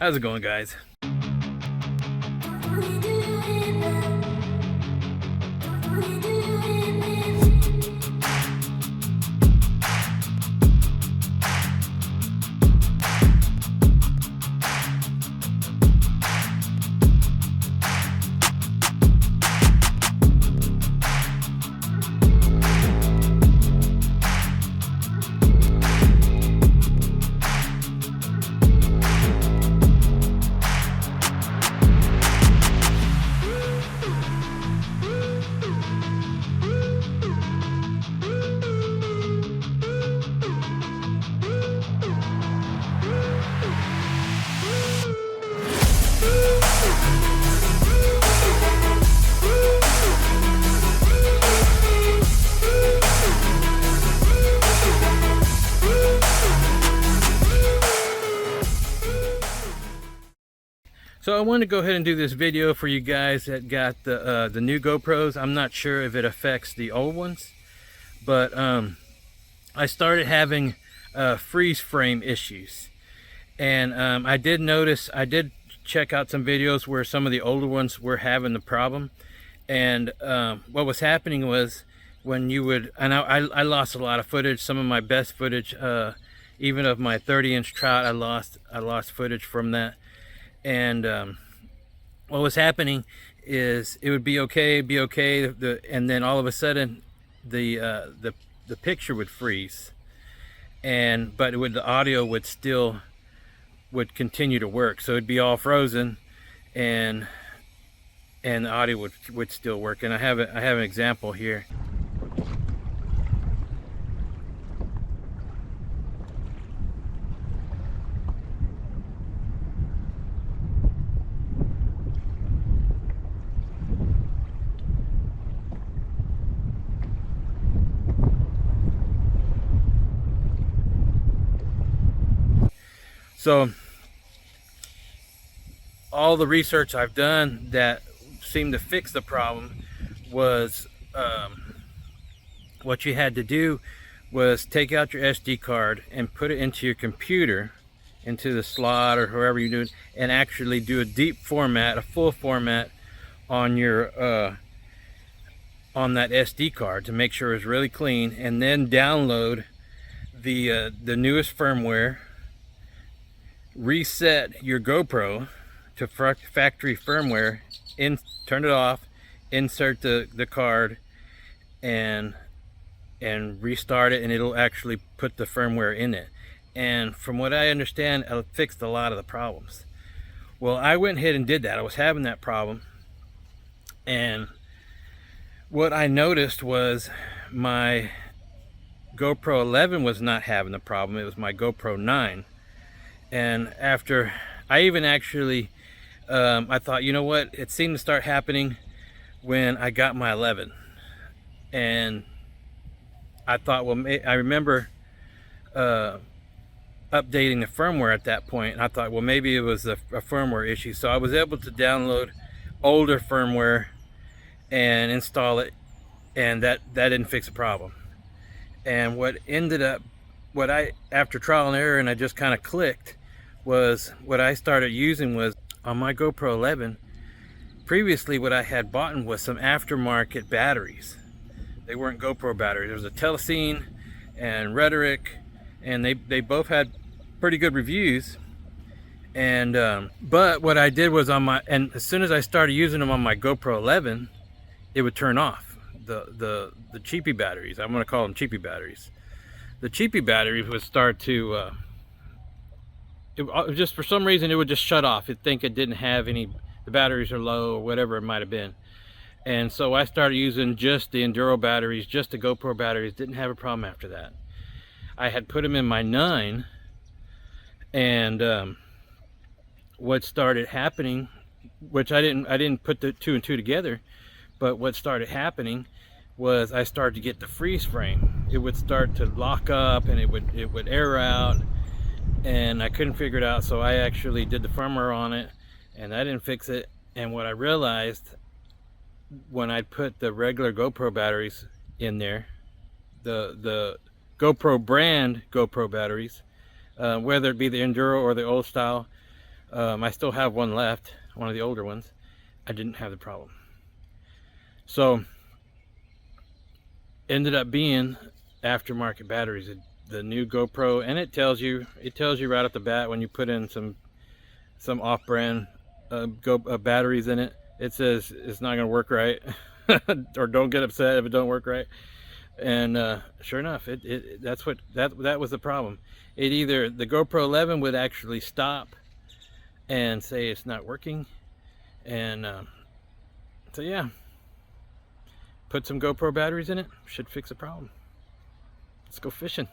How's it going, guys? So I want to go ahead and do this video for you guys that got the new GoPros. I'm not sure if it affects the old ones, but I started having freeze frame issues, and I did notice, I did check out some videos where some of the older ones were having the problem, and what was happening was when you would, and I lost a lot of footage, some of my best footage, even of my 30-inch trout. I lost footage from that. And what was happening is it would be okay, and then all of a sudden the picture would freeze, but the audio would continue to work. So it'd be all frozen, and the audio would still work. And I have an example here. So all the research I've done that seemed to fix the problem was what you had to do was take out your SD card and put it into your computer, into the slot or whoever you do, and actually do a deep format, a full format on your on that SD card to make sure it's really clean, and then download the newest firmware. Reset your GoPro to factory firmware, turn it off, insert the card, and restart it, and it'll actually put the firmware in it. And from what I understand, it fixed a lot of the problems. Well, I went ahead and did that. I was having that problem, and what I noticed was my GoPro 11 was not having the problem. It was my GoPro 9. And after I even actually I thought, you know what, it seemed to start happening when I got my 11, and I thought, well, I remember updating the firmware at that point, and I thought, well, maybe it was a firmware issue. So I was able to download older firmware and install it, and that didn't fix the problem. And what ended up, after trial and error, and I just kind of clicked, was what I started using was on my GoPro 11. Previously, what I had bought was some aftermarket batteries. They weren't GoPro batteries. There was a Telesine and Rhetoric, and they both had pretty good reviews. And but what I did was and as soon as I started using them on my GoPro 11, it would turn off the cheapy batteries. I'm going to call them cheapy batteries. The cheapy batteries would start to just for some reason it would just shut off. It'd think it didn't have any, the batteries are low or whatever it might have been. And so I started using just the Enduro batteries, just the GoPro batteries. Didn't have a problem after that. I had put them in my 9, and what started happening, which I didn't put the 2 and 2 together, but what started happening was I started to get the freeze frame. It would start to lock up, and it would air out, and I couldn't figure it out. So I actually did the firmware on it, and I didn't fix it. And what I realized, when I put the regular GoPro batteries in there, the GoPro brand GoPro batteries, whether it be the Enduro or the old style, I still have one left, one of the older ones. I didn't have the problem. So ended up being aftermarket batteries, the new GoPro, and it tells you right off the bat when you put in some off-brand batteries in it. It says it's not going to work right, or don't get upset if it don't work right. And sure enough, that was the problem. It either the GoPro 11 would actually stop and say it's not working, and so yeah, put some GoPro batteries in it, should fix the problem. Let's go fishing.